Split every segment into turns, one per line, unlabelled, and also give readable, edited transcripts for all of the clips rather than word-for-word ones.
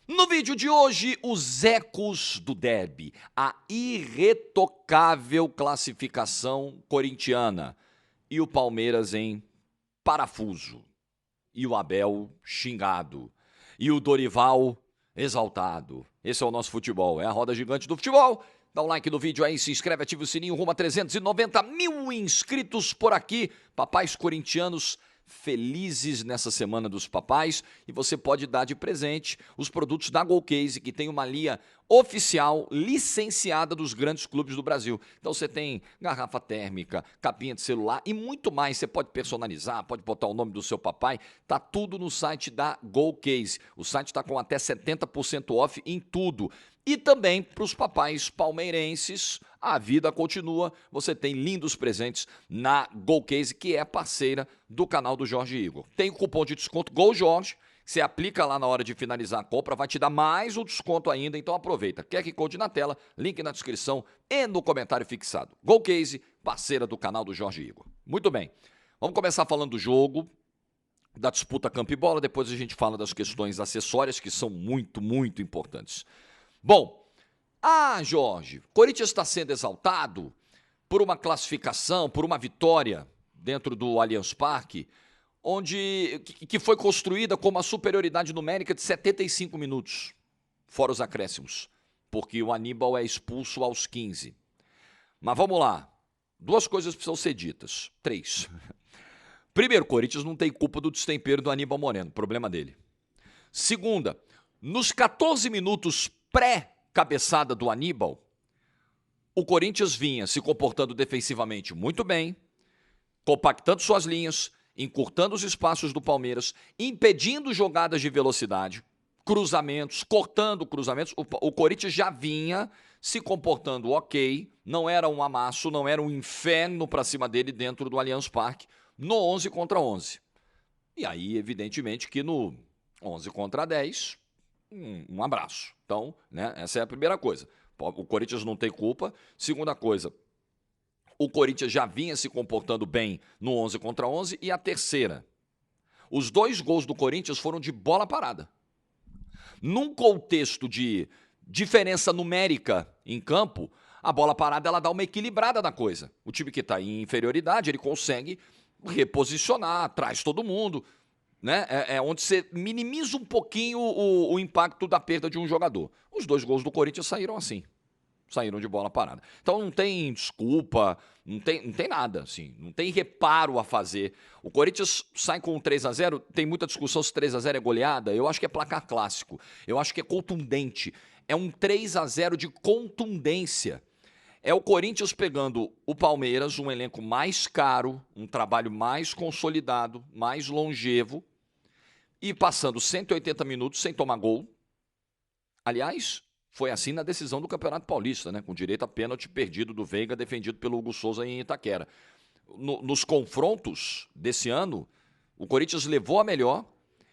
No vídeo de hoje, os ecos do derby, a irretocável classificação corintiana e o Palmeiras em parafuso, e o Abel xingado, e o Dorival exaltado. Esse é o nosso futebol, é a roda gigante do futebol. Dá um like no vídeo aí, se inscreve, ativa o sininho, rumo a 390 mil inscritos por aqui. Papais corintianos felizes nessa semana dos papais, e você pode dar de presente os produtos da Golcase, que tem uma linha oficial licenciada dos grandes clubes do Brasil. Então você tem garrafa térmica, capinha de celular e muito mais. Você pode personalizar, pode botar o nome do seu papai, tá tudo no site da Golcase. O site está com até 70% off em tudo. E também para os papais palmeirenses, a vida continua. Você tem lindos presentes na Golcase, que é parceira do canal do Jorge Igor. Tem o cupom de desconto GOLJORGE, você aplica lá na hora de finalizar a compra, vai te dar mais um desconto ainda, então aproveita. QR Code na tela, link na descrição e no comentário fixado. Golcase, parceira do canal do Jorge Igor. Muito bem, vamos começar falando do jogo, da disputa campo e bola, depois a gente fala das questões acessórias, que são muito importantes. Bom, Jorge, Corinthians está sendo exaltado por uma classificação, por uma vitória dentro do Allianz Parque, que foi construída com uma superioridade numérica de 75 minutos, fora os acréscimos, porque o Aníbal é expulso aos 15. Mas vamos lá, duas coisas precisam ser ditas, três. Primeiro, o Corinthians não tem culpa do destempero do Aníbal Moreno, problema dele. Segunda, nos 14 minutos pré-cabeçada do Aníbal, o Corinthians vinha se comportando defensivamente muito bem, compactando suas linhas, encurtando os espaços do Palmeiras, impedindo jogadas de velocidade, cruzamentos, cortando cruzamentos. O Corinthians já vinha se comportando ok, não era um amasso, não era um inferno para cima dele dentro do Allianz Parque, no 11 contra 11. E aí, evidentemente, que no 11 contra 10, um abraço. Então, né, essa é a primeira coisa. O Corinthians não tem culpa. Segunda coisa, o Corinthians já vinha se comportando bem no 11 contra 11. E a terceira, os dois gols do Corinthians foram de bola parada. Num contexto de diferença numérica em campo, a bola parada ela dá uma equilibrada na coisa. O time que está em inferioridade, ele consegue reposicionar, traz todo mundo, né? É onde você minimiza um pouquinho o impacto da perda de um jogador. Os dois gols do Corinthians saíram assim. Saíram de bola parada. Então não tem desculpa, não tem nada, assim, não tem reparo a fazer. O Corinthians sai com um 3-0, tem muita discussão se 3-0 é goleada, eu acho que é placar clássico, eu acho que é contundente, é um 3-0 de contundência. É o Corinthians pegando o Palmeiras, um elenco mais caro, um trabalho mais consolidado, mais longevo, e passando 180 minutos sem tomar gol. Aliás, foi assim na decisão do Campeonato Paulista, né? Com direito a pênalti perdido do Veiga, defendido pelo Hugo Souza em Itaquera. Nos confrontos desse ano, o Corinthians levou a melhor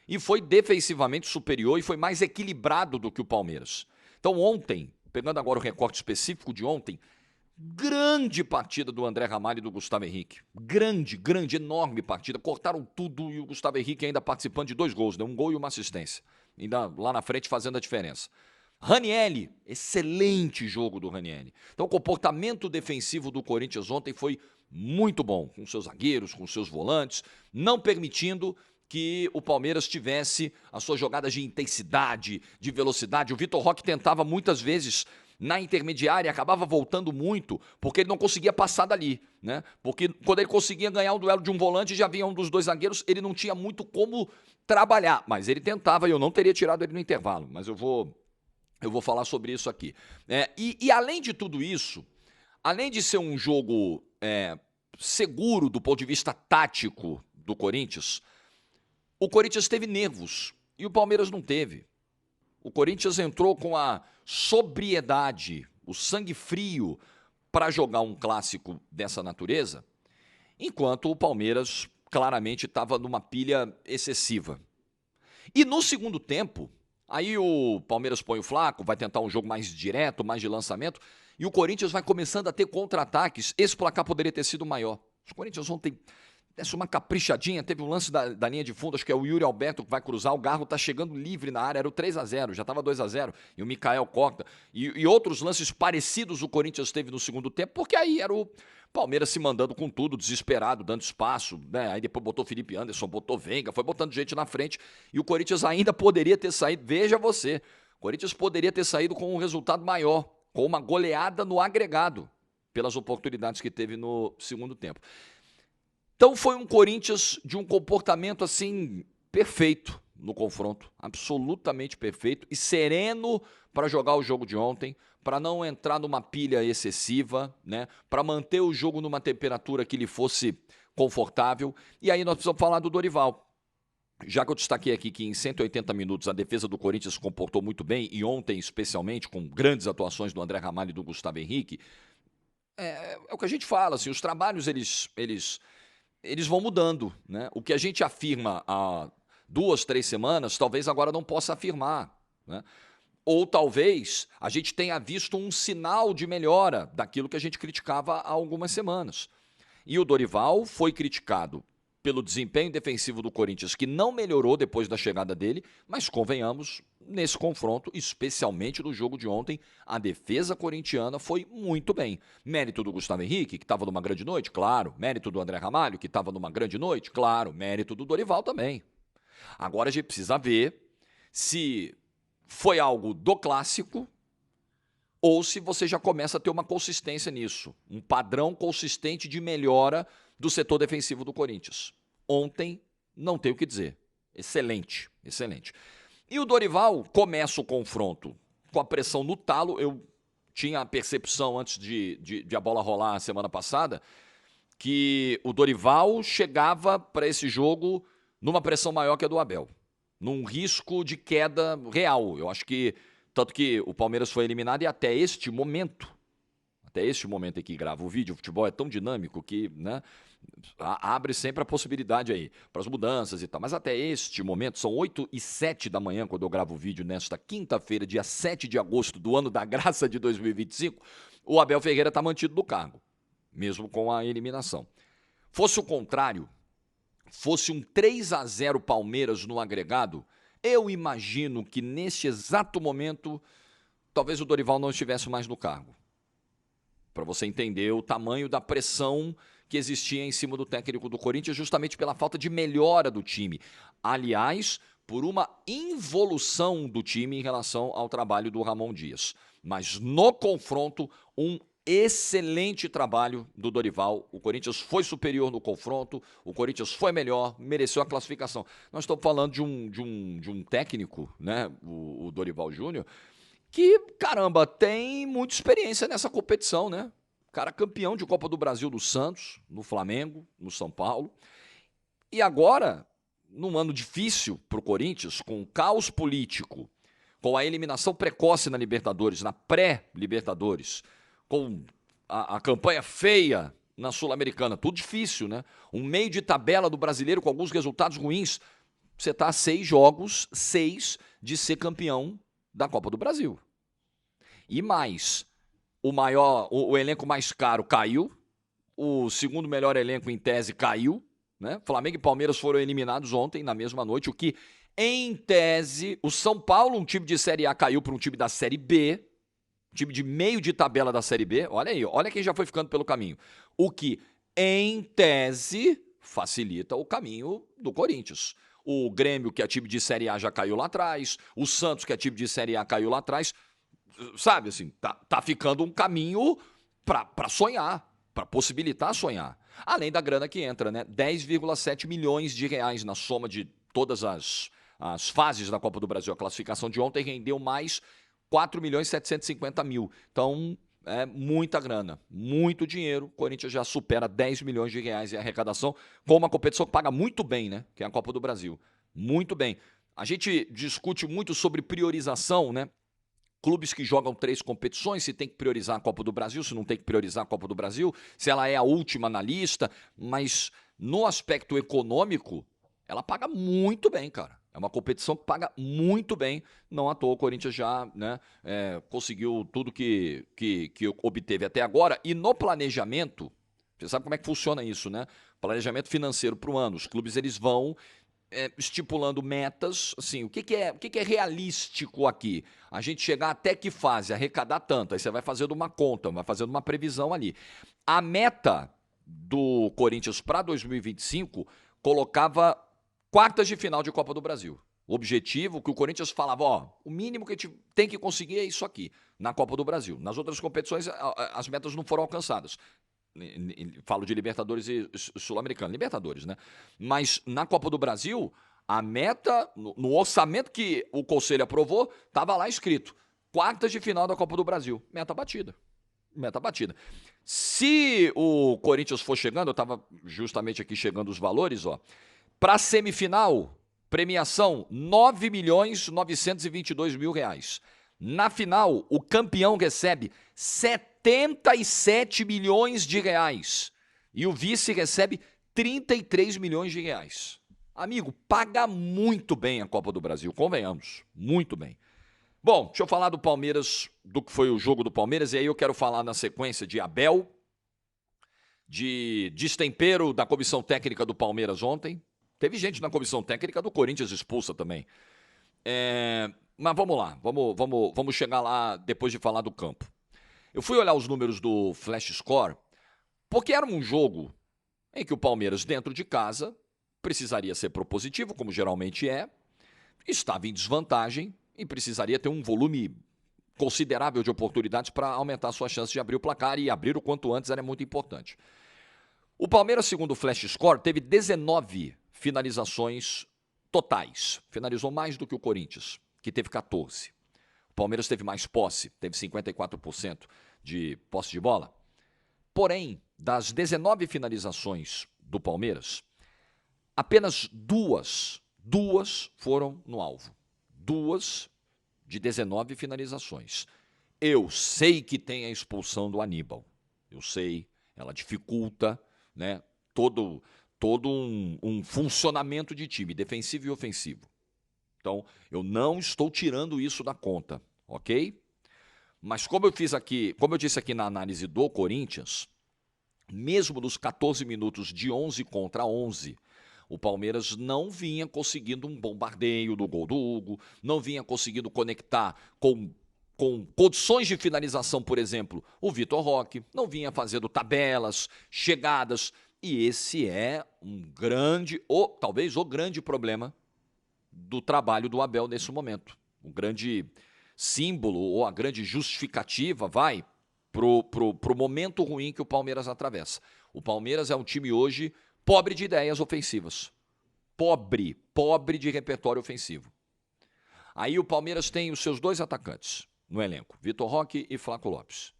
e foi defensivamente superior e foi mais equilibrado do que o Palmeiras. Então ontem, pegando agora o recorte específico de ontem, grande partida do André Ramalho e do Gustavo Henrique. Grande, enorme partida. Cortaram tudo e o Gustavo Henrique ainda participando de 2 gols, né? Um gol e uma assistência. Ainda lá na frente fazendo a diferença. Ranieri, excelente jogo do Ranieri. Então o comportamento defensivo do Corinthians ontem foi muito bom, com seus zagueiros, com seus volantes, não permitindo que o Palmeiras tivesse as suas jogadas de intensidade, de velocidade. O Vitor Roque tentava muitas vezes na intermediária, acabava voltando muito, porque ele não conseguia passar dali, né? Porque quando ele conseguia ganhar o duelo de um volante, já vinha um dos dois zagueiros, ele não tinha muito como trabalhar, mas ele tentava e eu não teria tirado ele no intervalo, mas eu vou falar sobre isso aqui. E além de tudo isso, além de ser um jogo seguro do ponto de vista tático do Corinthians, o Corinthians teve nervos e o Palmeiras não teve. O Corinthians entrou com a sobriedade, o sangue frio para jogar um clássico dessa natureza, enquanto o Palmeiras claramente estava numa pilha excessiva. E no segundo tempo, aí o Palmeiras põe o Flaco, vai tentar um jogo mais direto, mais de lançamento, e o Corinthians vai começando a ter contra-ataques. Esse placar poderia ter sido maior. Os Corinthians ontem desse uma caprichadinha, teve um lance da linha de fundo, acho que é o Yuri Alberto que vai cruzar, o Garro tá chegando livre na área, era o 3-0, já estava 2-0, e o Mikael corta. E outros lances parecidos o Corinthians teve no segundo tempo, porque aí era o Palmeiras se mandando com tudo, desesperado, dando espaço, né? Aí depois botou Felipe Anderson, botou Venga, foi botando gente na frente, e o Corinthians ainda poderia ter saído, veja você, o Corinthians poderia ter saído com um resultado maior, com uma goleada no agregado, pelas oportunidades que teve no segundo tempo. Então foi um Corinthians de um comportamento assim perfeito no confronto, absolutamente perfeito e sereno para jogar o jogo de ontem, para não entrar numa pilha excessiva, né? Para manter o jogo numa temperatura que lhe fosse confortável. E aí nós precisamos falar do Dorival. Já que eu destaquei aqui que em 180 minutos a defesa do Corinthians se comportou muito bem, e ontem especialmente com grandes atuações do André Ramalho e do Gustavo Henrique, é o que a gente fala, assim, os trabalhos eles vão mudando, né? O que a gente afirma há 2, 3 semanas, talvez agora não possa afirmar, né? Ou talvez a gente tenha visto um sinal de melhora daquilo que a gente criticava há algumas semanas. E o Dorival foi criticado pelo desempenho defensivo do Corinthians, que não melhorou depois da chegada dele, mas convenhamos, nesse confronto, especialmente no jogo de ontem, a defesa corintiana foi muito bem. Mérito do Gustavo Henrique, que estava numa grande noite, claro. Mérito do André Ramalho, que estava numa grande noite, claro. Mérito do Dorival também. Agora a gente precisa ver se foi algo do clássico ou se você já começa a ter uma consistência nisso, um padrão consistente de melhora do setor defensivo do Corinthians. Ontem, não tem o que dizer. Excelente, excelente. E o Dorival começa o confronto com a pressão no talo. Eu tinha a percepção antes de a bola rolar a semana passada que o Dorival chegava para esse jogo numa pressão maior que a do Abel, num risco de queda real. Eu acho que, tanto que o Palmeiras foi eliminado e até este momento em que grava o vídeo, o futebol é tão dinâmico que, né, abre sempre a possibilidade aí para as mudanças e tal. Mas até este momento, são 8h07 da manhã, quando eu gravo o vídeo nesta quinta-feira, dia 7 de agosto do ano da graça de 2025, o Abel Ferreira está mantido no cargo, mesmo com a eliminação. Fosse o contrário, fosse um 3-0 Palmeiras no agregado, eu imagino que neste exato momento, talvez o Dorival não estivesse mais no cargo. Para você entender o tamanho da pressão que existia em cima do técnico do Corinthians, justamente pela falta de melhora do time. Aliás, por uma involução do time em relação ao trabalho do Ramon Dias. Mas no confronto, um excelente trabalho do Dorival. O Corinthians foi superior no confronto, o Corinthians foi melhor, mereceu a classificação. Nós estamos falando de um técnico, né, o Dorival Júnior, que, caramba, tem muita experiência nessa competição, né? Cara campeão de Copa do Brasil do Santos, no Flamengo, no São Paulo. E agora, num ano difícil para o Corinthians, com o caos político, com a eliminação precoce na Libertadores, na pré-Libertadores, com a campanha feia na Sul-Americana, tudo difícil, né? Um meio de tabela do brasileiro com alguns resultados ruins. Você está a 6 jogos, 6 de ser campeão da Copa do Brasil. E mais, o elenco mais caro caiu, o segundo melhor elenco em tese caiu, né? Flamengo e Palmeiras foram eliminados ontem, na mesma noite, o que, em tese, o São Paulo, um time de Série A, caiu para um time da Série B, time de meio de tabela da Série B, olha aí, olha quem já foi ficando pelo caminho. O que, em tese, facilita o caminho do Corinthians. O Grêmio, que é time de Série A, já caiu lá atrás, o Santos, que é time de Série A, caiu lá atrás. Sabe, assim, tá ficando um caminho para sonhar, para possibilitar sonhar. Além da grana que entra, né? 10,7 milhões de reais na soma de todas as fases da Copa do Brasil. A classificação de ontem rendeu mais 4 milhões e 750 mil. Então, é muita grana, muito dinheiro. O Corinthians já supera 10 milhões de reais em arrecadação, com uma competição que paga muito bem, né? Que é a Copa do Brasil. Muito bem. A gente discute muito sobre priorização, né? Clubes que jogam 3 competições, se tem que priorizar a Copa do Brasil, se não tem que priorizar a Copa do Brasil, se ela é a última na lista, mas no aspecto econômico, ela paga muito bem, cara. É uma competição que paga muito bem, não à toa o Corinthians já, né, conseguiu tudo que obteve até agora. E no planejamento, você sabe como é que funciona isso, né? Planejamento financeiro para o ano. Os clubes eles vão estipulando metas, assim, o que é realístico aqui? A gente chegar até que fase, arrecadar tanto, aí você vai fazendo uma conta, vai fazendo uma previsão ali. A meta do Corinthians para 2025 colocava quartas de final de Copa do Brasil. O objetivo que o Corinthians falava, ó, o mínimo que a gente tem que conseguir é isso aqui, na Copa do Brasil. Nas outras competições, as metas não foram alcançadas. Falo de Libertadores e Sul-Americano, Libertadores, né? Mas na Copa do Brasil, a meta, no orçamento que o Conselho aprovou, estava lá escrito, quartas de final da Copa do Brasil. Meta batida. Meta batida. Se o Corinthians for chegando, eu estava justamente aqui chegando os valores, ó, para a semifinal, premiação, R$ 9.922.000. Na final, o campeão recebe 77 milhões de reais. E o vice recebe 33 milhões de reais. Amigo, paga muito bem a Copa do Brasil, convenhamos. Muito bem. Bom, deixa eu falar do Palmeiras, do que foi o jogo do Palmeiras, e aí eu quero falar na sequência de Abel, de destempero da comissão técnica do Palmeiras ontem. Teve gente na comissão técnica do Corinthians expulsa também. Mas vamos lá, vamos chegar lá depois de falar do campo. Eu fui olhar os números do Flash Score, porque era um jogo em que o Palmeiras, dentro de casa, precisaria ser propositivo, como geralmente é, estava em desvantagem e precisaria ter um volume considerável de oportunidades para aumentar suas chances de abrir o placar, e abrir o quanto antes era muito importante. O Palmeiras, segundo o Flash Score, teve 19 finalizações totais. Finalizou mais do que o Corinthians, que teve 14. O Palmeiras teve mais posse, teve 54% de posse de bola. Porém, das 19 finalizações do Palmeiras, apenas duas foram no alvo. 2 de 19 finalizações. Eu sei que tem a expulsão do Aníbal. Eu sei, ela dificulta, né, todo um funcionamento de time, defensivo e ofensivo. Então, eu não estou tirando isso da conta, ok? Mas como eu disse aqui na análise do Corinthians, mesmo nos 14 minutos de 11 contra 11, o Palmeiras não vinha conseguindo um bombardeio do gol do Hugo, não vinha conseguindo conectar com condições de finalização, por exemplo, o Vitor Roque, não vinha fazendo tabelas, chegadas, e esse é talvez o grande problema do trabalho do Abel nesse momento. O grande símbolo ou a grande justificativa pro momento ruim que o Palmeiras atravessa. O Palmeiras é um time hoje pobre de ideias ofensivas. Pobre de repertório ofensivo. Aí o Palmeiras tem os seus 2 atacantes no elenco, Vitor Roque e Flaco Lopes.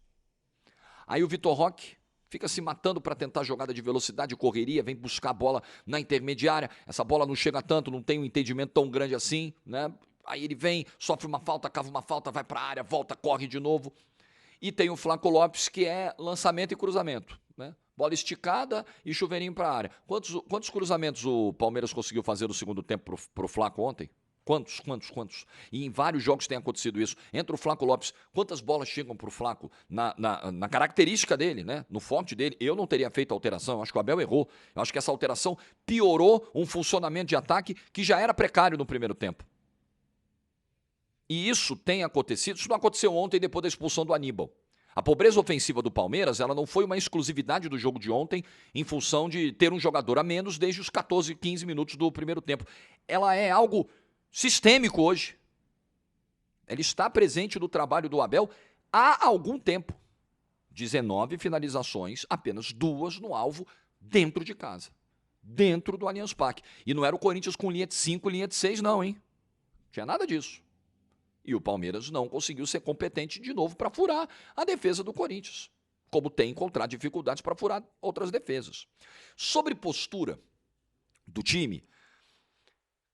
Aí o Vitor Roque fica se matando para tentar jogada de velocidade, correria, vem buscar a bola na intermediária, essa bola não chega tanto, não tem um entendimento tão grande assim, né? Aí ele vem, sofre uma falta, cava uma falta, vai para a área, volta, corre de novo. E tem o Flaco Lopes, que é lançamento e cruzamento, né? Bola esticada e chuveirinho para a área. Quantos cruzamentos o Palmeiras conseguiu fazer no segundo tempo pro Flaco ontem? Quantos? E em vários jogos tem acontecido isso. Entra o Flaco Lopes, quantas bolas chegam pro Flaco na característica dele, né? No forte dele? Eu não teria feito a alteração, eu acho que o Abel errou. Eu acho que essa alteração piorou um funcionamento de ataque que já era precário no primeiro tempo. E isso tem acontecido, isso não aconteceu ontem depois da expulsão do Aníbal. A pobreza ofensiva do Palmeiras, ela não foi uma exclusividade do jogo de ontem em função de ter um jogador a menos desde os 14, 15 minutos do primeiro tempo. Ela é algo sistêmico hoje. Ela está presente no trabalho do Abel há algum tempo. 19 finalizações, apenas 2 no alvo, dentro de casa. Dentro do Allianz Parque. E não era o Corinthians com linha de 5, linha de 6 não, hein? Não tinha nada disso. E o Palmeiras não conseguiu ser competente de novo para furar a defesa do Corinthians, como tem encontrado dificuldades para furar outras defesas. Sobre postura do time,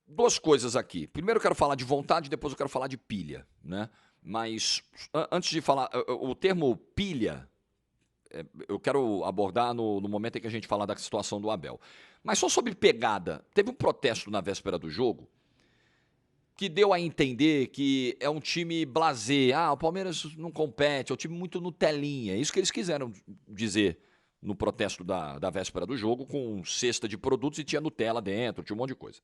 2 coisas aqui. Primeiro eu quero falar de vontade, depois eu quero falar de pilha, né? Mas antes de falar, o termo pilha, eu quero abordar no momento em que a gente falar da situação do Abel. Mas só sobre pegada, teve um protesto na véspera do jogo que deu a entender que é um time blasé. O Palmeiras não compete, é um time muito Nutelinha. É isso que eles quiseram dizer no protesto da véspera do jogo com cesta de produtos e tinha Nutella dentro, tinha um monte de coisa.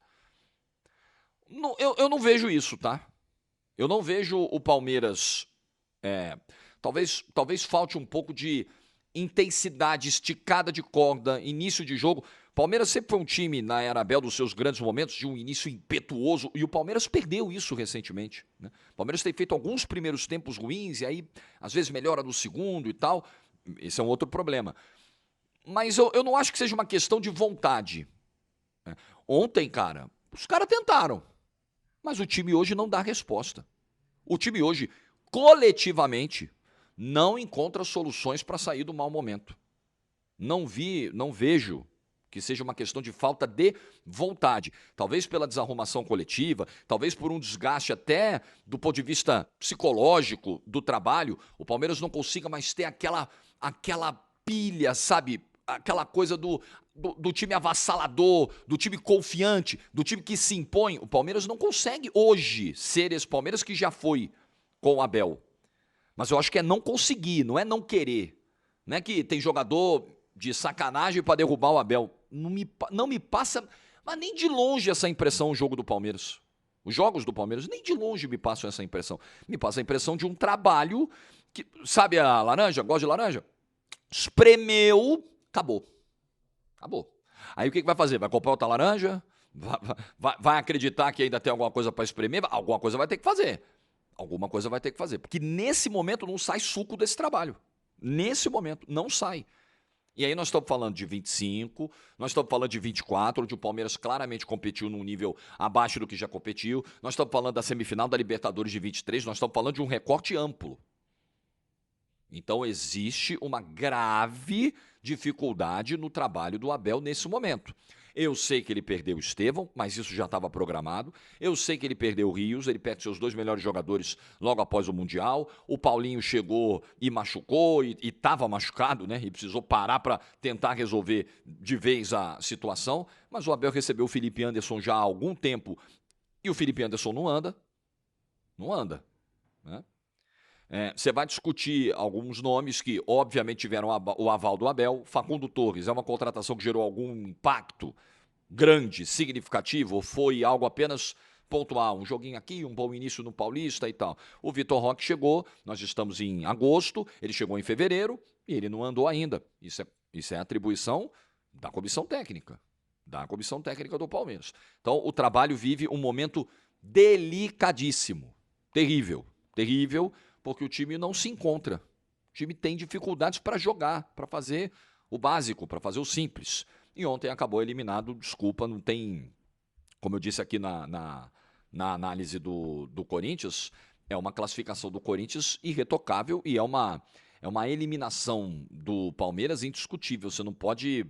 Eu não vejo isso, tá? Eu não vejo o Palmeiras... talvez falte um pouco de intensidade, esticada de corda, início de jogo. Palmeiras sempre foi um time, na era Abel, dos seus grandes momentos, de um início impetuoso, e o Palmeiras perdeu isso recentemente, né? O Palmeiras tem feito alguns primeiros tempos ruins, e aí, às vezes, melhora no segundo e tal. Esse é um outro problema. Mas eu não acho que seja uma questão de vontade. Ontem, cara, os caras tentaram, mas o time hoje não dá resposta. O time hoje, coletivamente, não encontra soluções para sair do mau momento. Não vejo que seja uma questão de falta de vontade. Talvez pela desarrumação coletiva, talvez por um desgaste até do ponto de vista psicológico do trabalho, o Palmeiras não consiga mais ter aquela pilha, sabe? Aquela coisa do time avassalador, do time confiante, do time que se impõe. O Palmeiras não consegue hoje ser esse Palmeiras que já foi com o Abel. Mas eu acho que é não conseguir, não é não querer. Não é que tem jogador de sacanagem para derrubar o Abel. Não me passa, mas nem de longe essa impressão o jogo do Palmeiras. Os jogos do Palmeiras nem de longe me passam essa impressão. Me passa a impressão de um trabalho que, sabe a laranja? Gosta de laranja? Espremeu, acabou. Acabou. Aí o que vai fazer? Vai comprar outra laranja? Vai acreditar que ainda tem alguma coisa para espremer? Alguma coisa vai ter que fazer. Alguma coisa vai ter que fazer. Porque nesse momento não sai suco desse trabalho. Nesse momento não sai. E aí nós estamos falando de 25, nós estamos falando de 24, onde o Palmeiras claramente competiu num nível abaixo do que já competiu. Nós estamos falando da semifinal da Libertadores de 23, nós estamos falando de um recorte amplo. Então existe uma grave dificuldade no trabalho do Abel nesse momento. Eu sei que ele perdeu o Estevão, mas isso já estava programado. Eu sei que ele perdeu o Rios, ele perde seus 2 melhores jogadores logo após o Mundial. O Paulinho chegou e machucou, e estava machucado, né? E precisou parar para tentar resolver de vez a situação. Mas o Abel recebeu o Felipe Anderson já há algum tempo, e o Felipe Anderson não anda. Não anda, né? Você vai discutir alguns nomes que, obviamente, tiveram o aval do Abel. Facundo Torres é uma contratação que gerou algum impacto grande, significativo, ou foi algo apenas pontual? Um joguinho aqui, um bom início no Paulista e tal. O Vitor Roque chegou, nós estamos em agosto, ele chegou em fevereiro e ele não andou ainda. Isso é atribuição da comissão técnica do Palmeiras. Então, o trabalho vive um momento delicadíssimo, terrível, porque o time não se encontra. O time tem dificuldades para jogar, para fazer o básico, para fazer o simples. E ontem acabou eliminado, desculpa, não tem... Como eu disse aqui na análise do Corinthians, é uma classificação do Corinthians irretocável e é uma eliminação do Palmeiras indiscutível. Você não pode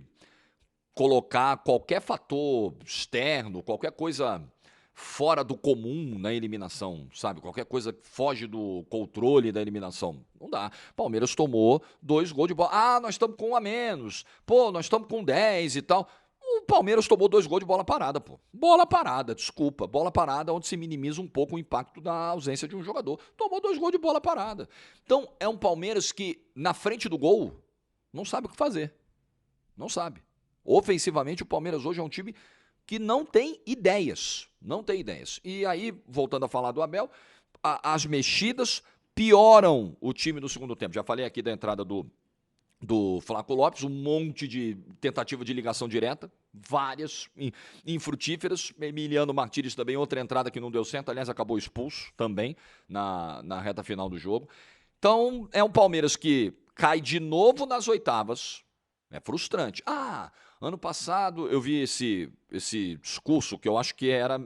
colocar qualquer fator externo, qualquer coisa fora do comum na eliminação, sabe? Qualquer coisa que foge do controle da eliminação. Não dá. Palmeiras tomou 2 gols de bola. Ah, nós estamos com 1 a menos. Pô, nós estamos com 10 e tal. O Palmeiras tomou 2 gols de bola parada, pô. Bola parada, desculpa. Bola parada onde se minimiza um pouco o impacto da ausência de um jogador. Tomou 2 gols de bola parada. Então, é um Palmeiras que, na frente do gol, não sabe o que fazer. Não sabe. Ofensivamente, o Palmeiras hoje é um time que não tem ideias. Não tem ideias. E aí, voltando a falar do Abel, as mexidas pioram o time no segundo tempo. Já falei aqui da entrada do Flávio Lopes, um monte de tentativa de ligação direta, várias infrutíferas. Emiliano Martínez também, outra entrada que não deu certo, aliás, acabou expulso também na reta final do jogo. Então, é um Palmeiras que cai de novo nas oitavas. É frustrante. Ano passado eu vi esse discurso que eu acho que era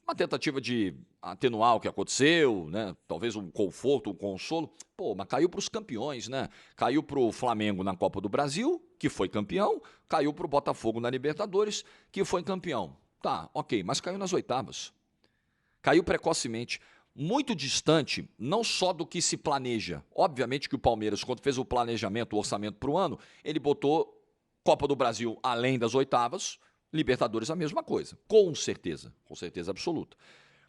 uma tentativa de atenuar o que aconteceu, né? Talvez um conforto, um consolo. Pô, mas caiu para os campeões, né? Caiu para o Flamengo na Copa do Brasil, que foi campeão, caiu para o Botafogo na Libertadores, que foi campeão. Tá, ok, mas caiu nas oitavas. Caiu precocemente. Muito distante, não só do que se planeja. Obviamente que o Palmeiras, quando fez o planejamento, o orçamento para o ano, ele botou Copa do Brasil além das oitavas, Libertadores a mesma coisa, com certeza absoluta.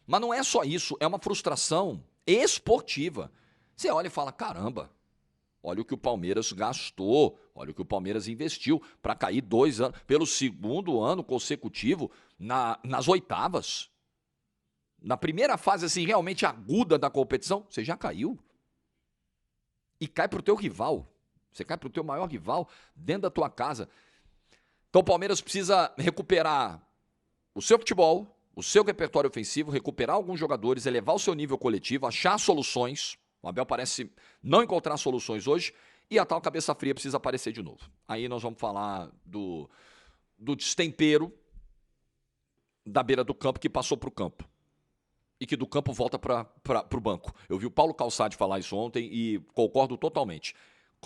Mas não é só isso, é uma frustração esportiva. Você olha e fala, caramba, Olha o que o Palmeiras gastou, olha o que o Palmeiras investiu para cair 2 anos, pelo segundo ano consecutivo, nas oitavas. Na primeira fase, assim, realmente aguda da competição, você já caiu. E cai pro teu rival. Você cai pro teu maior rival dentro da tua casa. Então o Palmeiras precisa recuperar o seu futebol, o seu repertório ofensivo, recuperar alguns jogadores, elevar o seu nível coletivo, achar soluções. O Abel parece não encontrar soluções hoje e a tal cabeça fria precisa aparecer de novo. Aí nós vamos falar do destempero da beira do campo que passou para o campo e que do campo volta para o banco. Eu vi o Paulo Calçade falar isso ontem e concordo totalmente.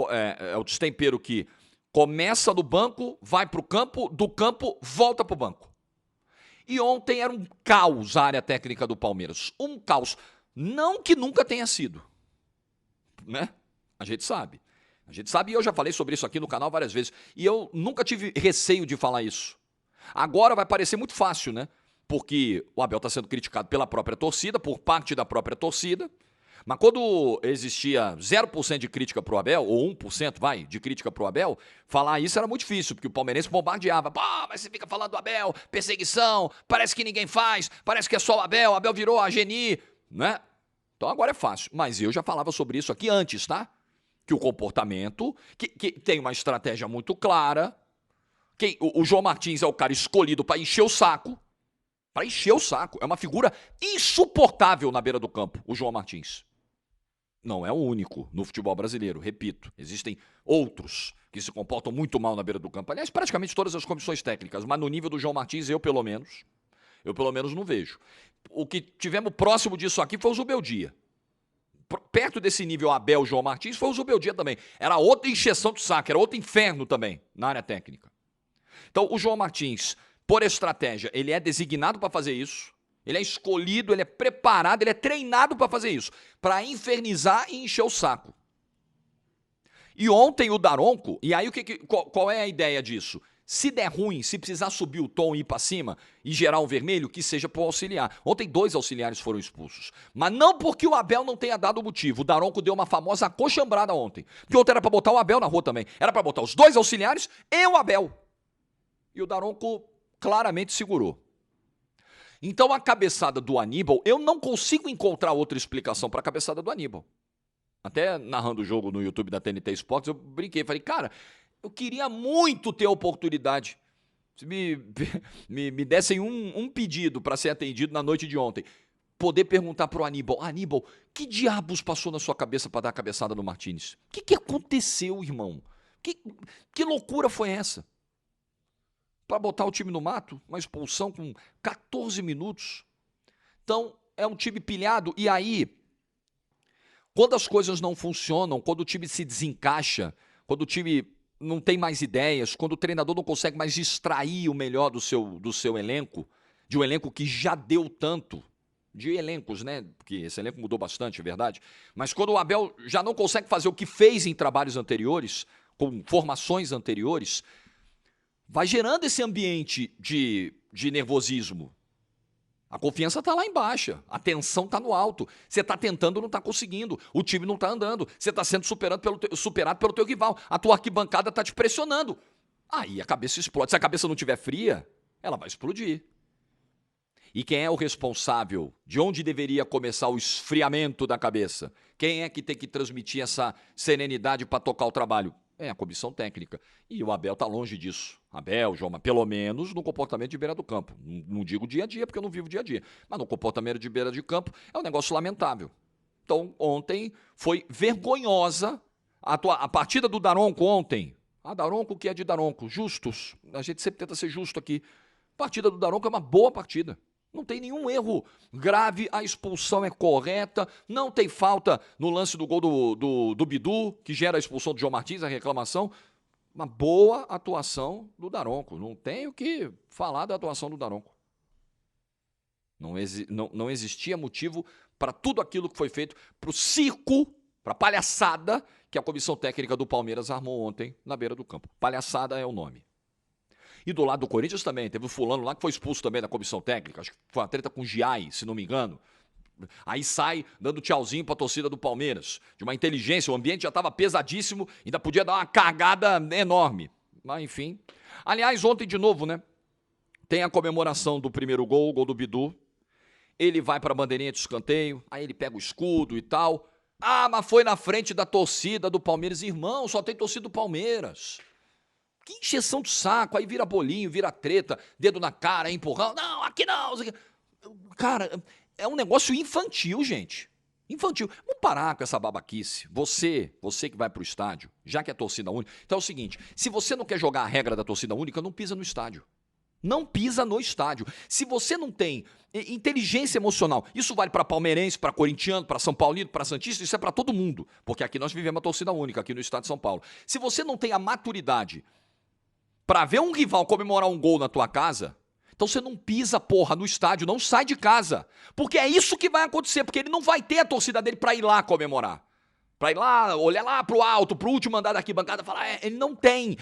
É o destempero que começa no banco, vai para o campo, do campo volta para o banco. E ontem era um caos a área técnica do Palmeiras. Um caos. Não que nunca tenha sido. Né? A gente sabe. A gente sabe e eu já falei sobre isso aqui no canal várias vezes. E eu nunca tive receio de falar isso. Agora vai parecer muito fácil, né? Porque o Abel está sendo criticado pela própria torcida, por parte da própria torcida. Mas quando existia 0% de crítica pro Abel, ou 1%, de crítica pro Abel, falar isso era muito difícil, porque o palmeirense bombardeava. Pô, mas você fica falando do Abel, perseguição, parece que ninguém faz, parece que é só o Abel virou a Geni, né? Então agora é fácil. Mas eu já falava sobre isso aqui antes, tá? Que o comportamento, que tem uma estratégia muito clara, que o João Martins é o cara escolhido para encher o saco. Para encher o saco. É uma figura insuportável na beira do campo, o João Martins. Não é o único no futebol brasileiro, repito. Existem outros que se comportam muito mal na beira do campo. Aliás, praticamente todas as comissões técnicas, mas no nível do João Martins, eu pelo menos não vejo. O que tivemos próximo disso aqui foi o Zubeldia. Perto desse nível Abel, João Martins, foi o Zubeldia também. Era outra encheção de saco, era outro inferno também na área técnica. Então, o João Martins, por estratégia, ele é designado para fazer isso. Ele é escolhido, ele é preparado, ele é treinado para fazer isso. Para infernizar e encher o saco. E ontem o Daronco, e aí qual é a ideia disso? Se der ruim, se precisar subir o tom e ir para cima e gerar um vermelho, que seja para o auxiliar. Ontem 2 auxiliares foram expulsos. Mas não porque o Abel não tenha dado o motivo. O Daronco deu uma famosa acochambrada ontem. Porque ontem era para botar o Abel na rua também. Era para botar os 2 auxiliares e o Abel. E o Daronco claramente segurou. Então a cabeçada do Aníbal, eu não consigo encontrar outra explicação para a cabeçada do Aníbal. Até narrando o jogo no YouTube da TNT Sports, eu brinquei, falei, cara, eu queria muito ter a oportunidade. Se me dessem um pedido para ser atendido na noite de ontem, poder perguntar para o Aníbal, Aníbal, que diabos passou na sua cabeça para dar a cabeçada no Martínez? O que aconteceu, irmão? Que loucura foi essa? Para botar o time no mato, uma expulsão com 14 minutos. Então, é um time pilhado. E aí, quando as coisas não funcionam, quando o time se desencaixa, quando o time não tem mais ideias, quando o treinador não consegue mais extrair o melhor do seu elenco, de um elenco que já deu tanto, de elencos, né? Porque esse elenco mudou bastante, é verdade. Mas quando o Abel já não consegue fazer o que fez em trabalhos anteriores, com formações anteriores, vai gerando esse ambiente de nervosismo. A confiança está lá embaixo, a tensão está no alto. Você está tentando, não está conseguindo. O time não está andando. Você está sendo superado pelo teu rival. A tua arquibancada está te pressionando. Aí a cabeça explode. Se a cabeça não estiver fria, ela vai explodir. E quem é o responsável? De onde deveria começar o esfriamento da cabeça? Quem é que tem que transmitir essa serenidade para tocar o trabalho? É a comissão técnica. E o Abel está longe disso. Abel, João, mas pelo menos no comportamento de beira do campo. Não digo dia a dia, porque eu não vivo dia a dia. Mas no comportamento de beira de campo é um negócio lamentável. Então, ontem foi vergonhosa a partida do Daronco ontem. Daronco que é de Daronco. Justos. A gente sempre tenta ser justo aqui. A partida do Daronco é uma boa partida. Não tem nenhum erro grave, a expulsão é correta, não tem falta no lance do gol do Bidu, que gera a expulsão do João Martins, a reclamação. Uma boa atuação do Daronco. Não tem o que falar da atuação do Daronco. Não existia motivo para tudo aquilo que foi feito, para o circo, para a palhaçada que a comissão técnica do Palmeiras armou ontem na beira do campo. Palhaçada é o nome. E do lado do Corinthians também, teve o fulano lá que foi expulso também da comissão técnica, acho que foi uma treta com o Giai, se não me engano. Aí sai dando tchauzinho pra torcida do Palmeiras. De uma inteligência, o ambiente já estava pesadíssimo, ainda podia dar uma cagada enorme. Mas enfim. Aliás, ontem de novo, né? Tem a comemoração do primeiro gol, o gol do Bidu. Ele vai pra bandeirinha de escanteio, aí ele pega o escudo e tal. Ah, mas foi na frente da torcida do Palmeiras. Irmão, só tem torcida do Palmeiras. Que encheção de saco, aí vira bolinho, vira treta, dedo na cara, empurrão. Não, aqui não. Cara, é um negócio infantil, gente. Infantil. Vamos parar com essa babaquice. Você que vai pro estádio, já que é torcida única. Então é o seguinte, se você não quer jogar a regra da torcida única, não pisa no estádio. Não pisa no estádio. Se você não tem inteligência emocional, isso vale para palmeirense, para corintiano, para São Paulino, para santista, isso é para todo mundo. Porque aqui nós vivemos a torcida única, aqui no estado de São Paulo. Se você não tem a maturidade para ver um rival comemorar um gol na tua casa, então você não pisa, porra, no estádio, não sai de casa. Porque é isso que vai acontecer, porque ele não vai ter a torcida dele para ir lá comemorar. Pra ir lá, olhar lá pro alto, pro último andar da arquibancada e falar, ele não tem,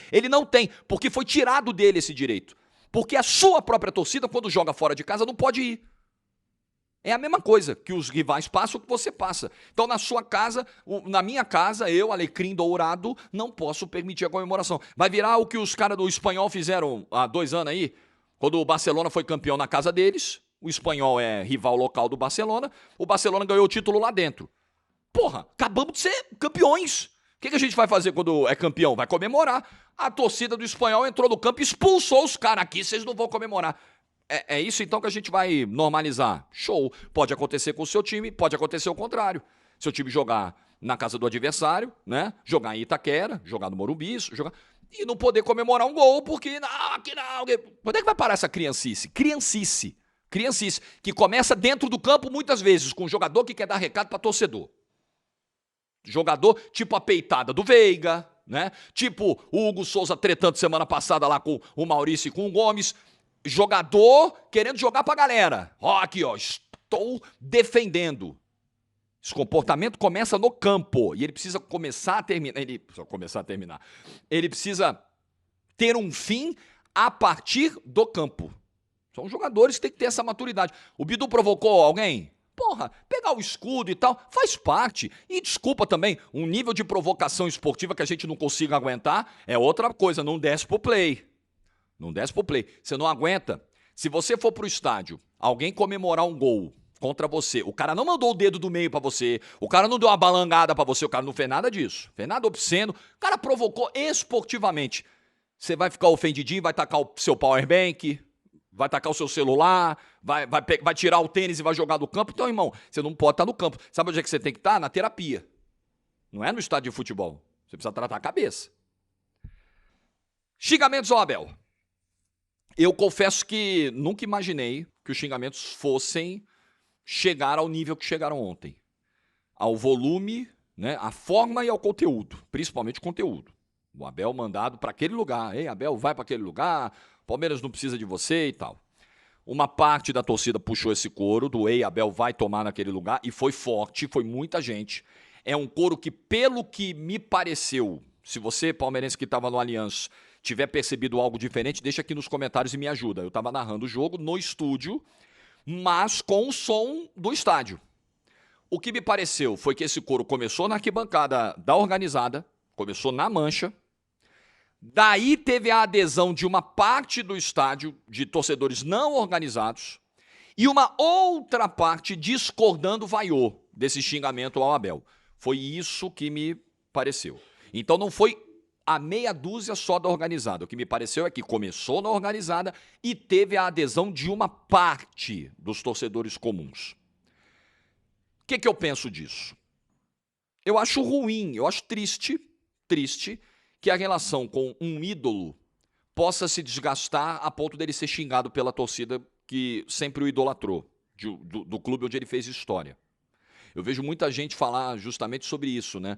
porque foi tirado dele esse direito. Porque a sua própria torcida, quando joga fora de casa, não pode ir. É a mesma coisa que os rivais passam, que você passa. Então, na sua casa, na minha casa, eu, Alecrim Dourado, não posso permitir a comemoração. Vai virar o que os caras do Espanhol fizeram há 2 anos aí, quando o Barcelona foi campeão na casa deles. O Espanhol é rival local do Barcelona. O Barcelona ganhou o título lá dentro. Porra, acabamos de ser campeões. O que a gente vai fazer quando é campeão? Vai comemorar. A torcida do Espanhol entrou no campo e expulsou os caras aqui, vocês não vão comemorar. É isso então que a gente vai normalizar. Show. Pode acontecer com o seu time, pode acontecer o contrário. Seu time jogar na casa do adversário, né? Jogar em Itaquera, jogar no Morumbi, jogar... e não poder comemorar um gol, porque não, aqui não. Quando é que vai parar essa criancice? Criancice, que começa dentro do campo muitas vezes, com um jogador que quer dar recado para torcedor. Jogador tipo a peitada do Veiga, né? Tipo o Hugo Souza tretando semana passada lá com o Maurício e com o Gomes. Jogador querendo jogar pra galera. Ó, aqui, ó, estou defendendo. Esse comportamento começa no campo e ele precisa começar a terminar. Ele precisa ter um fim a partir do campo. São jogadores que têm que ter essa maturidade. O Bidu provocou alguém? Porra, pegar o escudo e tal, faz parte. E desculpa também, um nível de provocação esportiva que a gente não consiga aguentar é outra coisa, não desce pro play. Não desce pro play. Você não aguenta. Se você for pro estádio, alguém comemorar um gol contra você, o cara não mandou o dedo do meio pra você, o cara não deu uma balangada pra você, o cara não fez nada disso, fez nada obsceno, o cara provocou esportivamente. Você vai ficar ofendidinho, vai tacar o seu powerbank, vai tacar o seu celular, vai tirar o tênis e vai jogar do campo. Então, irmão, você não pode estar no campo. Sabe onde é que você tem que estar? Na terapia. Não é no estádio de futebol. Você precisa tratar a cabeça. Xingamentos ao Abel. Eu confesso que nunca imaginei que os xingamentos fossem chegar ao nível que chegaram ontem. Ao volume, né, à forma e ao conteúdo. Principalmente conteúdo. O Abel mandado para aquele lugar. Ei, Abel, vai para aquele lugar. Palmeiras não precisa de você e tal. Uma parte da torcida puxou esse coro do Ei, Abel vai tomar naquele lugar e foi forte, foi muita gente. É um coro que, pelo que me pareceu, se você, palmeirense que estava no Allianz, tiver percebido algo diferente, deixa aqui nos comentários e me ajuda. Eu estava narrando o jogo no estúdio, mas com o som do estádio. O que me pareceu foi que esse coro começou na arquibancada da organizada, começou na Mancha. Daí teve a adesão de uma parte do estádio de torcedores não organizados e uma outra parte discordando vaiou desse xingamento ao Abel. Foi isso que me pareceu. Então não foi a meia dúzia só da organizada. O que me pareceu é que começou na organizada e teve a adesão de uma parte dos torcedores comuns. O que eu penso disso? Eu acho ruim, eu acho triste que a relação com um ídolo possa se desgastar a ponto dele ser xingado pela torcida que sempre o idolatrou, do clube onde ele fez história. Eu vejo muita gente falar justamente sobre isso, né?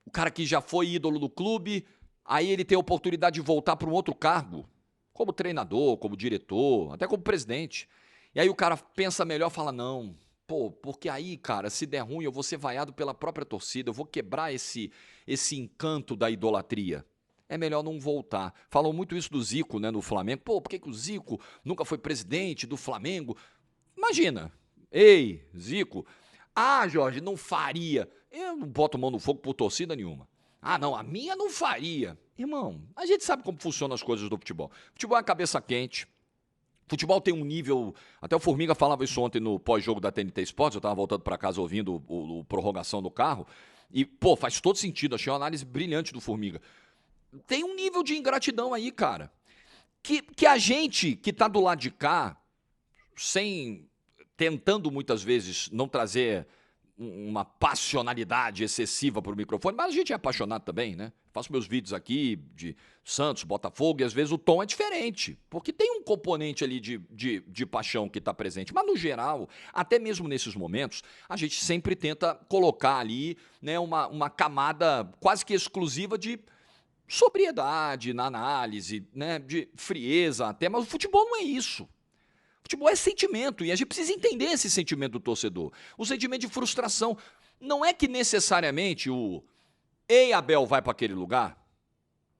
O cara que já foi ídolo do clube, aí ele tem a oportunidade de voltar para um outro cargo, como treinador, como diretor, até como presidente. E aí o cara pensa melhor e fala, não, pô, porque aí, cara, se der ruim, eu vou ser vaiado pela própria torcida, eu vou quebrar esse encanto da idolatria. É melhor não voltar. Falam muito isso do Zico, né, no Flamengo. Pô, por que o Zico nunca foi presidente do Flamengo? Imagina, Ei, Zico. Ah, Jorge, não faria. Eu não boto mão no fogo por torcida nenhuma. Ah, não, a minha não faria. Irmão, a gente sabe como funcionam as coisas do futebol. Futebol é cabeça quente. Futebol tem um nível. Até o Formiga falava isso ontem no pós-jogo da TNT Sports. Eu tava voltando para casa ouvindo o prorrogação do carro. E, pô, faz todo sentido. Achei uma análise brilhante do Formiga. Tem um nível de ingratidão aí, cara. Que a gente que tá do lado de cá, tentando muitas vezes não trazer uma passionalidade excessiva pro microfone, mas a gente é apaixonado também, né? Faço meus vídeos aqui de Santos, Botafogo, e às vezes o tom é diferente, porque tem um componente ali de paixão que está presente. Mas, no geral, até mesmo nesses momentos, a gente sempre tenta colocar ali, né, uma camada quase que exclusiva de sobriedade na análise, né, de frieza até, mas o futebol não é isso. Futebol é sentimento e a gente precisa entender esse sentimento do torcedor. O sentimento de frustração. Não é que necessariamente o "Ei, Abel, vai para aquele lugar"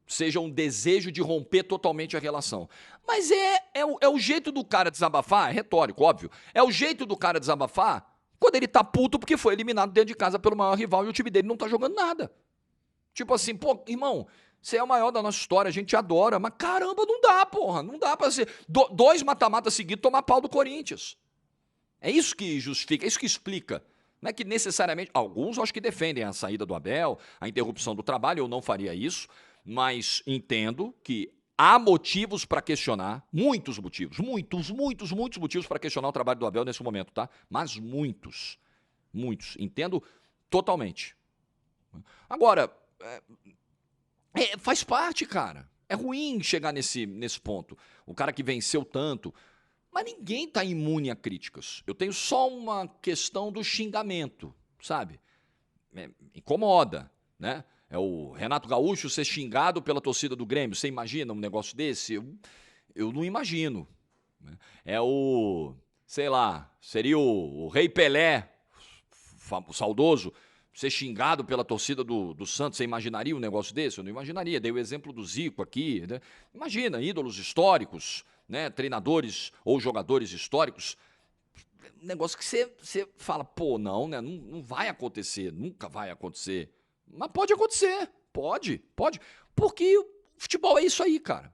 seja um desejo de romper totalmente a relação. Mas é o jeito do cara desabafar, é retórico, óbvio. É o jeito do cara desabafar quando ele tá puto porque foi eliminado dentro de casa pelo maior rival e o time dele não tá jogando nada. Tipo assim, pô, irmão, você é o maior da nossa história, a gente te adora, mas caramba, não dá, porra. Não dá pra ser dois mata-mata seguidos tomar pau do Corinthians. É isso que justifica, é isso que explica. Não é que necessariamente. Alguns acho que defendem a saída do Abel, a interrupção do trabalho, eu não faria isso, mas entendo que há motivos para questionar, muitos motivos, muitos motivos para questionar o trabalho do Abel nesse momento, tá? Mas muitos. Entendo totalmente. Agora. Faz parte, cara. É ruim chegar nesse ponto. O cara que venceu tanto. Mas ninguém tá imune a críticas. Eu tenho só uma questão do xingamento, sabe? Incomoda, né? É o Renato Gaúcho ser xingado pela torcida do Grêmio. Você imagina um negócio desse? Eu não imagino. É o, sei lá, seria o Rei Pelé, o saudoso, ser xingado pela torcida do Santos. Você imaginaria um negócio desse? Eu não imaginaria. Dei o exemplo do Zico aqui, né? Imagina, ídolos históricos, né? Treinadores ou jogadores históricos. Um negócio que você fala, pô, não, né? Não vai acontecer, nunca vai acontecer. Mas pode acontecer, pode. Porque o futebol é isso aí, cara.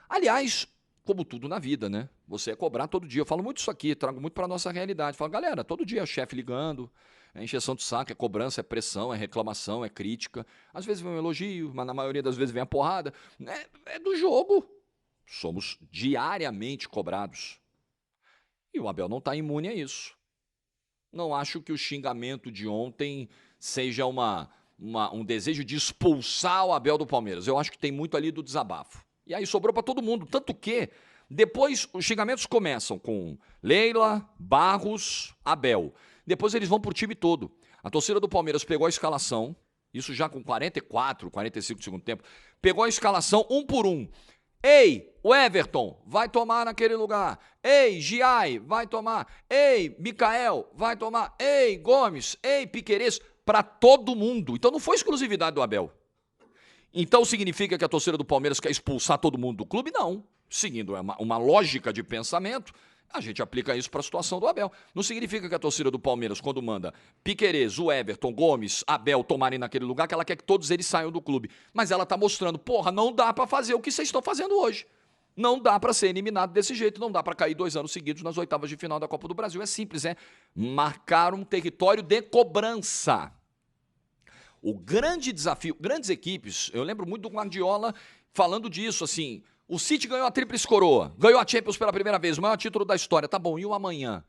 Aliás, como tudo na vida, né? Você é cobrar todo dia. Eu falo muito isso aqui, trago muito pra nossa realidade. Falo, galera, todo dia é chefe ligando, é encheção de saco, é cobrança, é pressão, é reclamação, é crítica. Às vezes vem um elogio, mas na maioria das vezes vem a porrada. É do jogo. Somos diariamente cobrados. E o Abel não está imune a isso. Não acho que o xingamento de ontem seja um desejo de expulsar o Abel do Palmeiras. Eu acho que tem muito ali do desabafo. E aí sobrou para todo mundo. Tanto que depois os xingamentos começam com Leila, Barros, Abel. Depois eles vão pro time todo. A torcida do Palmeiras pegou a escalação, isso já com 44, 45 do segundo tempo, pegou a escalação um por um. Ei, o Everton, vai tomar naquele lugar. Ei, Giai, vai tomar. Ei, Mikael, vai tomar. Ei, Gomes, ei, Piquerez, para todo mundo. Então não foi exclusividade do Abel. Então significa que a torcida do Palmeiras quer expulsar todo mundo do clube? Não. Seguindo uma lógica de pensamento, a gente aplica isso para a situação do Abel. Não significa que a torcida do Palmeiras, quando manda Piquerez, o Everton, Gomes, Abel tomarem naquele lugar, que ela quer que todos eles saiam do clube. Mas ela está mostrando, porra, não dá para fazer o que vocês estão fazendo hoje. Não dá para ser eliminado desse jeito, não dá para cair 2 anos seguidos nas oitavas de final da Copa do Brasil. É simples, é marcar um território de cobrança. O grande desafio, grandes equipes, eu lembro muito do Guardiola falando disso, assim, o City ganhou a tríplice coroa, ganhou a Champions pela primeira vez, o maior título da história, tá bom, e o amanhã?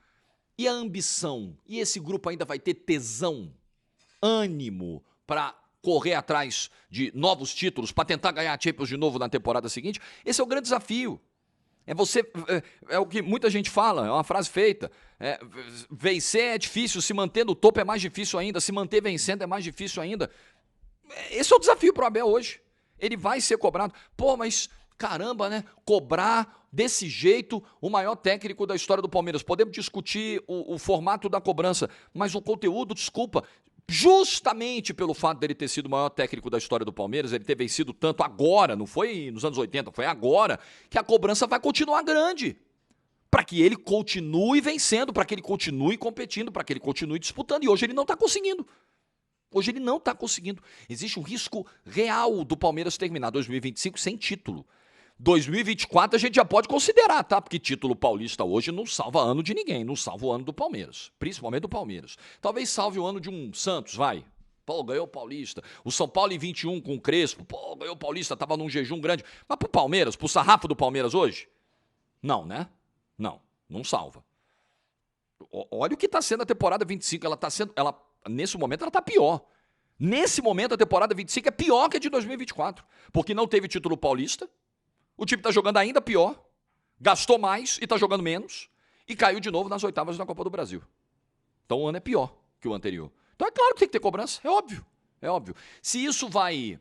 E a ambição? E esse grupo ainda vai ter tesão, ânimo para correr atrás de novos títulos, para tentar ganhar a Champions de novo na temporada seguinte? Esse é o grande desafio. É o que muita gente fala, é uma frase feita. Vencer é difícil, se manter no topo é mais difícil ainda, se manter vencendo é mais difícil ainda. Esse é o desafio pro Abel hoje. Ele vai ser cobrado. Pô, mas caramba, né? Cobrar desse jeito o maior técnico da história do Palmeiras. Podemos discutir o formato da cobrança, mas o conteúdo, desculpa, justamente pelo fato dele ter sido o maior técnico da história do Palmeiras, ele ter vencido tanto agora, não foi nos anos 80, foi agora, que a cobrança vai continuar grande. para que ele continue vencendo, para que ele continue competindo, para que ele continue disputando. E hoje ele não está conseguindo. Hoje ele não está conseguindo. Existe um risco real do Palmeiras terminar 2025 sem título. 2024 a gente já pode considerar, tá? Porque título paulista hoje não salva ano de ninguém, não salva o ano do Palmeiras, principalmente do Palmeiras. Talvez salve o ano de um Santos, vai. Pô, ganhou o Paulista. O São Paulo em 21 com o Crespo, pô, ganhou o Paulista, tava num jejum grande. Mas pro Palmeiras, pro sarrafo do Palmeiras hoje? Não, né? Não salva. Olha o que está sendo a temporada 25. Nesse momento, ela está pior. Nesse momento, a temporada 25 é pior que a de 2024. Porque não teve título paulista. O time está jogando ainda pior. Gastou mais e está jogando menos. E caiu de novo nas oitavas da Copa do Brasil. Então o ano é pior que o anterior. Então é claro que tem que ter cobrança. É óbvio. É óbvio. Se isso vai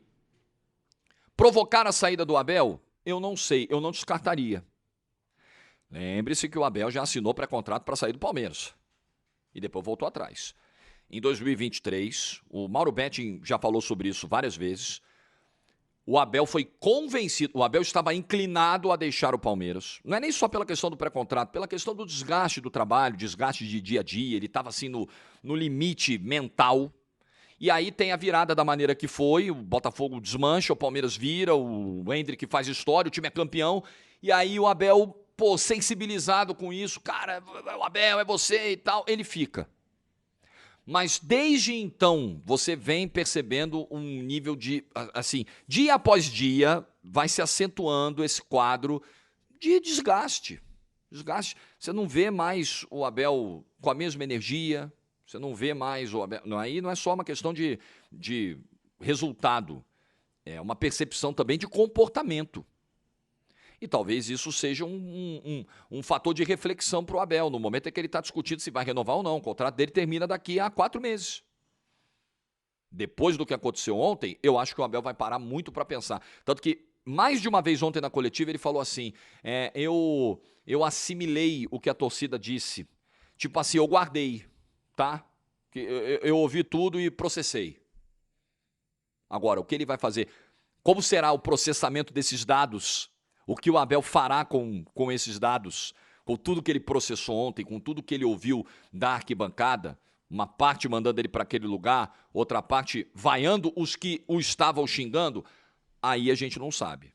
provocar a saída do Abel, eu não sei. Eu não descartaria. Lembre-se que o Abel já assinou pré-contrato para sair do Palmeiras. E depois voltou atrás. Em 2023, o Mauro Betting já falou sobre isso várias vezes. O Abel foi convencido, o Abel estava inclinado a deixar o Palmeiras. Não é nem só pela questão do pré-contrato, pela questão do desgaste do trabalho, desgaste de dia a dia. Ele estava assim no limite mental. E aí tem a virada da maneira que foi, o Botafogo desmancha, o Palmeiras vira, o Hendrick faz história, o time é campeão. E aí o Abel, sensibilizado com isso, cara, o Abel é você e tal, ele fica. Mas desde então, você vem percebendo um nível de, assim, dia após dia, vai se acentuando esse quadro de desgaste. Desgaste. Você não vê mais o Abel com a mesma energia, você não vê mais o Abel. Aí não é só uma questão de resultado, é uma percepção também de comportamento. E talvez isso seja um fator de reflexão para o Abel, no momento em que ele está discutindo se vai renovar ou não. O contrato dele termina daqui a 4 meses. Depois do que aconteceu ontem, eu acho que o Abel vai parar muito para pensar. Tanto que, mais de uma vez ontem na coletiva, ele falou assim, eu assimilei o que a torcida disse. Tipo assim, eu guardei, tá? Eu ouvi tudo e processei. Agora, o que ele vai fazer? Como será o processamento desses dados? O que o Abel fará com esses dados, com tudo que ele processou ontem, com tudo que ele ouviu da arquibancada, uma parte mandando ele para aquele lugar, outra parte vaiando os que o estavam xingando, aí a gente não sabe.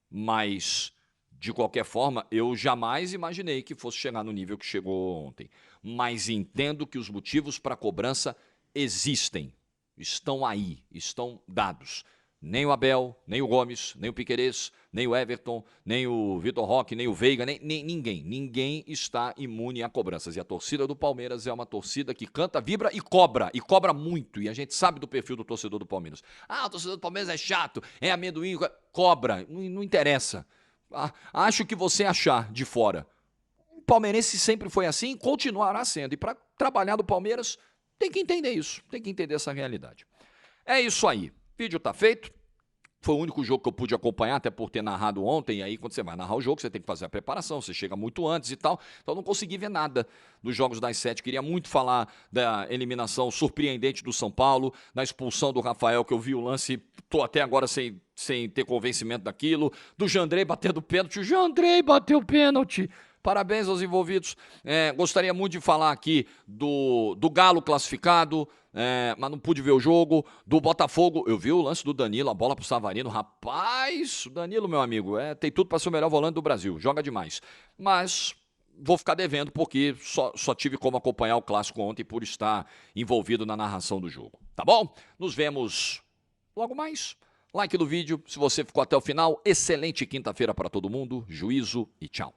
Mas, de qualquer forma, eu jamais imaginei que fosse chegar no nível que chegou ontem. Mas entendo que os motivos para a cobrança existem, estão aí, estão dados. Nem o Abel, nem o Gomes, nem o Piquerez, nem o Everton, nem o Vitor Roque, nem o Veiga, nem ninguém. Ninguém está imune a cobranças. E a torcida do Palmeiras é uma torcida que canta, vibra e cobra muito. E a gente sabe do perfil do torcedor do Palmeiras. Ah, o torcedor do Palmeiras é chato, é amendoim, cobra, não interessa. Acho que você achar de fora. O palmeirense sempre foi assim e continuará sendo. E para trabalhar do Palmeiras, tem que entender isso, tem que entender essa realidade. É isso aí. O vídeo tá feito. Foi o único jogo que eu pude acompanhar, até por ter narrado ontem. E aí, quando você vai narrar o jogo, você tem que fazer a preparação, você chega muito antes e tal. Então, eu não consegui ver nada dos jogos das 7. Queria muito falar da eliminação surpreendente do São Paulo, da expulsão do Rafael, que eu vi o lance, tô até agora sem ter convencimento daquilo. Do Jandrei batendo pênalti. O Jandrei bateu pênalti. Parabéns aos envolvidos. Gostaria muito de falar aqui do Galo classificado, mas não pude ver o jogo. Do Botafogo, eu vi o lance do Danilo, a bola pro Savarino. Rapaz, o Danilo, meu amigo, tem tudo para ser o melhor volante do Brasil. Joga demais. Mas vou ficar devendo porque só tive como acompanhar o clássico ontem por estar envolvido na narração do jogo. Tá bom? Nos vemos logo mais. Like no vídeo, se você ficou até o final. Excelente quinta-feira para todo mundo. Juízo e tchau.